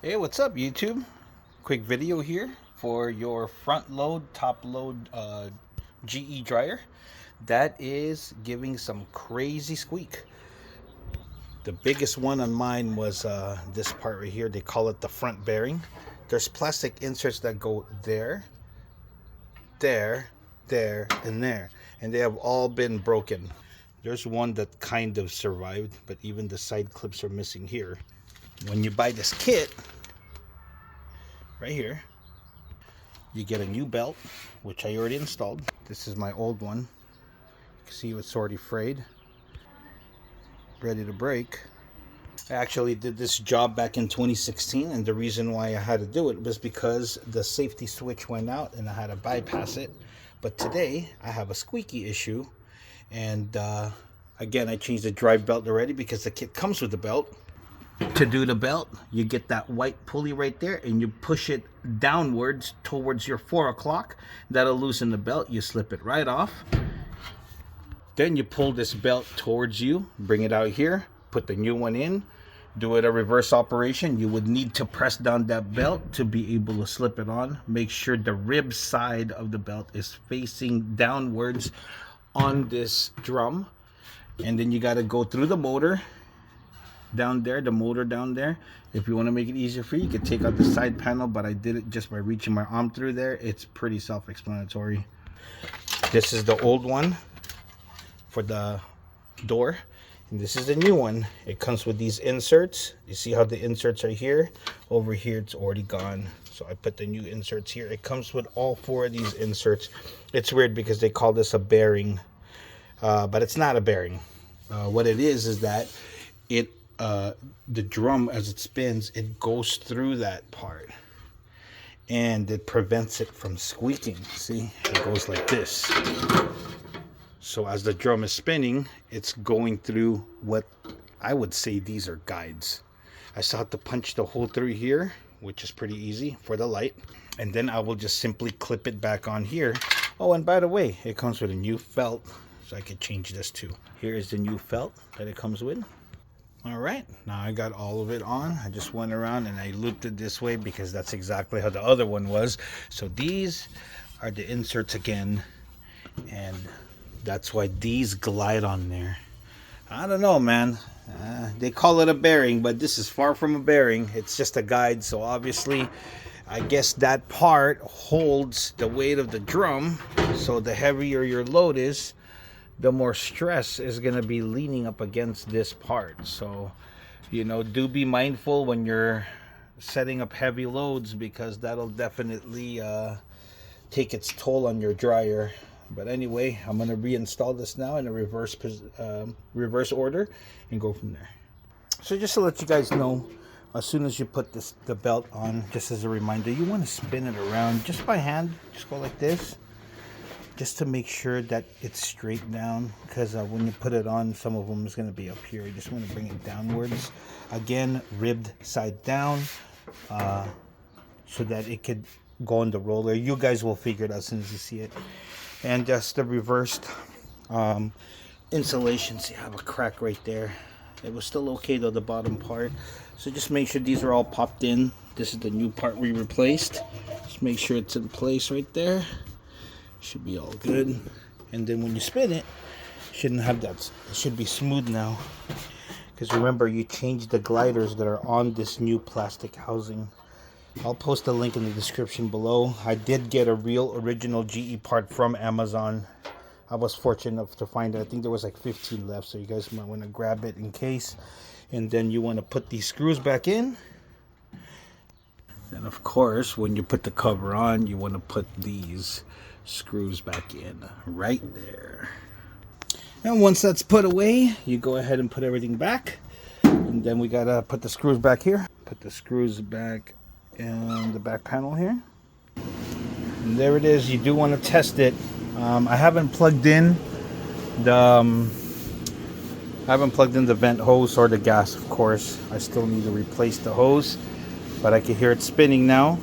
Hey, what's up, YouTube? Quick video here for your front load, top load GE dryer that is giving some crazy squeak. The biggest one on mine was this part right here. They call it the front bearing. There's plastic inserts that go there, there, there, and there, and they have all been broken. There's one that kind of survived, but even the side clips are missing here. When you buy this kit right here, you get a new belt, which I already installed. This is my old one. You can see it's already frayed, ready to break. I actually did this job back in 2016, and the reason why I had to do it was because the safety switch went out and I had to bypass it. But today I have a squeaky issue, and again, I changed the drive belt already because the kit comes with the belt. To do the belt, you get that white pulley right there and you push it downwards towards your 4 o'clock. That'll loosen the belt. You slip it right off. Then you pull this belt towards you, bring it out here, put the new one in, do it a reverse operation. You would need to press down that belt to be able to slip it on. Make sure the rib side of the belt is facing downwards on this drum. And then you got to go through the motor down there, the motor down there. If you want to make it easier for you, you can take out the side panel, but I did it just by reaching my arm through there. It's pretty self-explanatory. This is the old one for the door, and this is the new one. It comes with these inserts. You see how the inserts are here? Over here it's already gone, so I put the new inserts here. It comes with all 4 of these inserts. It's weird because they call this a bearing, but it's not a bearing. What it is that it the drum, as it spins, it goes through that part and it prevents it from squeaking. See, it goes like this. So as the drum is spinning, it's going through what I would say these are guides. I still have to punch the hole through here, which is pretty easy for the light, and then I will just simply clip it back on here. Oh, and by the way, it comes with a new felt, so I could change this too. Here is the new felt that it comes with. All right, now I got all of it on. I just went around and I looped it this way because that's exactly how the other one was. So these are the inserts again, and that's why these glide on there. I don't know, man. They call it a bearing, but this is far from a bearing. It's just a guide. So obviously, I guess that part holds the weight of the drum. So the heavier your load is, the more stress is going to be leaning up against this part. So, you know, do be mindful when you're setting up heavy loads, because that'll definitely take its toll on your dryer. But anyway, I'm going to reinstall this now in a reverse order and go from there. So just to let you guys know, as soon as you put the belt on, just as a reminder, you want to spin it around just by hand. Just go like this, just to make sure that it's straight down, because when you put it on, some of them is going to be up here. You just want to bring it downwards. Again, ribbed side down, so that it could go on the roller. You guys will figure it out as soon as you see it. And just the reversed insulation. See, I have a crack right there. It was still okay though, the bottom part. So just make sure these are all popped in. This is the new part we replaced. Just make sure it's in place right there. Should be all good. And then when you spin it, shouldn't have that. It should be smooth now, because remember, you changed the gliders that are on this new plastic housing. I'll post a link in the description below. I did get a real original GE part from Amazon. I was fortunate enough to find it. I think there was like 15 left, so you guys might want to grab it in case. And then you want to put these screws back in. Then of course, when you put the cover on, you want to put these screws back in right there. And once that's put away, you go ahead and put everything back. And then we gotta put the screws back here. Put the screws back in the back panel here. And there it is. You do want to test it. I haven't plugged in the vent hose or the gas, of course. I still need to replace the hose, but I can hear it spinning now.